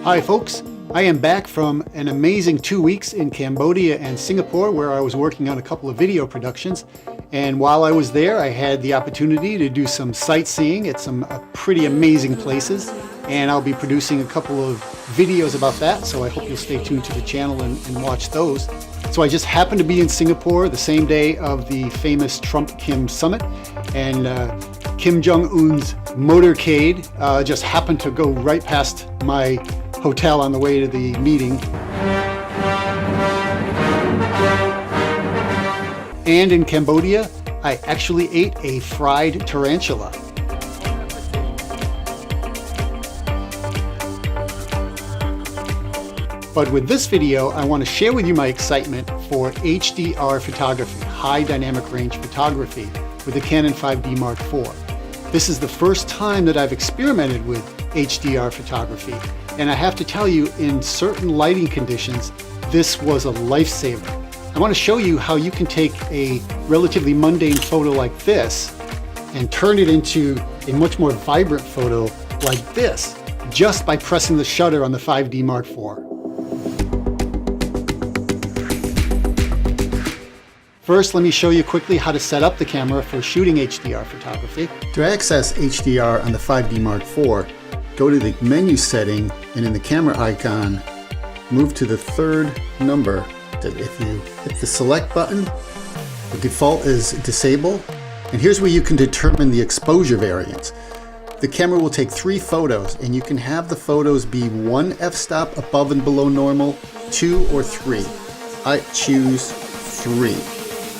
Hi folks, I am back from an amazing 2 weeks in Cambodia and Singapore where I was working on a couple of video productions. And while I was there, I had the opportunity to do some sightseeing at some pretty amazing places. And I'll be producing a couple of videos about that, so I hope you'll stay tuned to the channel and watch those. So I just happened to be in Singapore the same day of the famous Trump-Kim summit, and Kim Jong-un's motorcade just happened to go right past my hotel on the way to the meeting. And in Cambodia, I actually ate a fried tarantula. But with this video, I want to share with you my excitement for HDR photography, high dynamic range photography, with the Canon 5D Mark IV. This is the first time that I've experimented with HDR photography, and I have to tell you, in certain lighting conditions, this was a lifesaver. I want to show you how you can take a relatively mundane photo like this and turn it into a much more vibrant photo like this, just by pressing the shutter on the 5D Mark IV. First, let me show you quickly how to set up the camera for shooting HDR photography. To access HDR on the 5D Mark IV, go to the menu setting, and in the camera icon, move to the third number. If you hit the select button, the default is disable, and here's where you can determine the exposure variance. The camera will take 3 photos, and you can have the photos be 1 f-stop above and below normal, 2 or 3. I choose 3.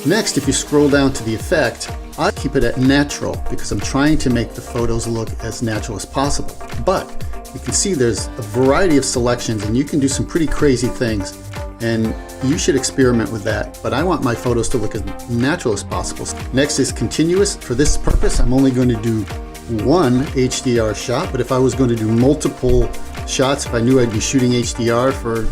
Next, if you scroll down to the effect, I keep it at natural because I'm trying to make the photos look as natural as possible. But you can see there's a variety of selections and you can do some pretty crazy things, and you should experiment with that. But I want my photos to look as natural as possible. Next is continuous. For this purpose, I'm only going to do 1 HDR shot, but if I was going to do multiple shots, if I knew I'd be shooting HDR for,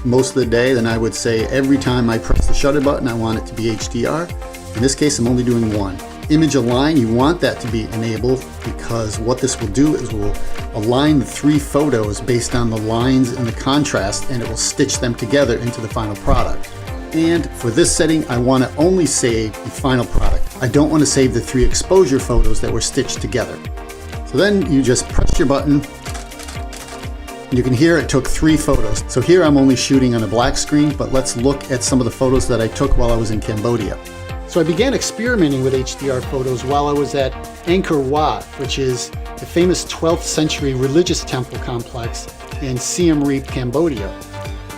most of the day, then I would say every time I press the shutter button, I want it to be HDR. In this case, I'm only doing 1. Image align, you want that to be enabled, because what this will do is will align the 3 photos based on the lines and the contrast, and it will stitch them together into the final product. And for this setting, I want to only save the final product. I don't want to save the 3 exposure photos that were stitched together. So then you just press your button, and you can hear it took 3 photos. So here I'm only shooting on a black screen, but let's look at some of the photos that I took while I was in Cambodia. So I began experimenting with HDR photos while I was at Angkor Wat, which is the famous 12th century religious temple complex in Siem Reap, Cambodia.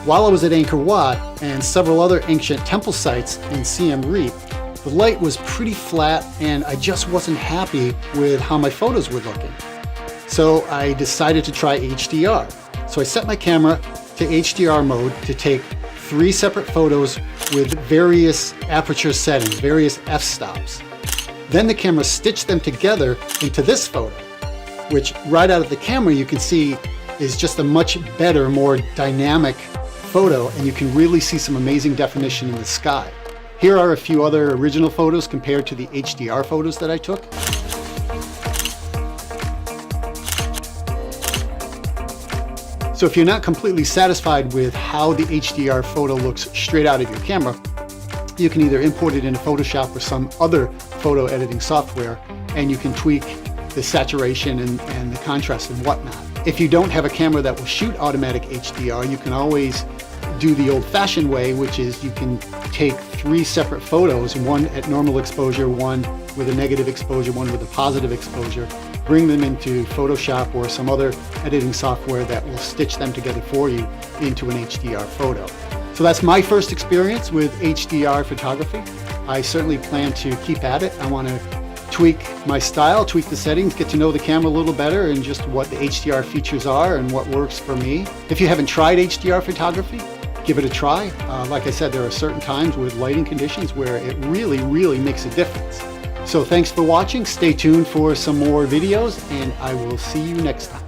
While I was at Angkor Wat and several other ancient temple sites in Siem Reap, the light was pretty flat and I just wasn't happy with how my photos were looking. So I decided to try HDR. So I set my camera to HDR mode to take 3 separate photos with various aperture settings, various f-stops. Then the camera stitched them together into this photo, which right out of the camera you can see is just a much better, more dynamic photo, and you can really see some amazing definition in the sky. Here are a few other original photos compared to the HDR photos that I took. So if you're not completely satisfied with how the HDR photo looks straight out of your camera, you can either import it into Photoshop or some other photo editing software, and you can tweak the saturation and the contrast and whatnot. If you don't have a camera that will shoot automatic HDR, you can always do the old-fashioned way, which is you can take 3 separate photos, 1 at normal exposure, 1 with a negative exposure, 1 with a positive exposure, bring them into Photoshop or some other editing software that will stitch them together for you into an HDR photo. So that's my first experience with HDR photography. I certainly plan to keep at it. I want to tweak my style, tweak the settings, get to know the camera a little better and just what the HDR features are and what works for me. If you haven't tried HDR photography, give it a try. Like I said, there are certain times with lighting conditions where it really makes a difference. So thanks for watching. Stay tuned for some more videos, and I will see you next time.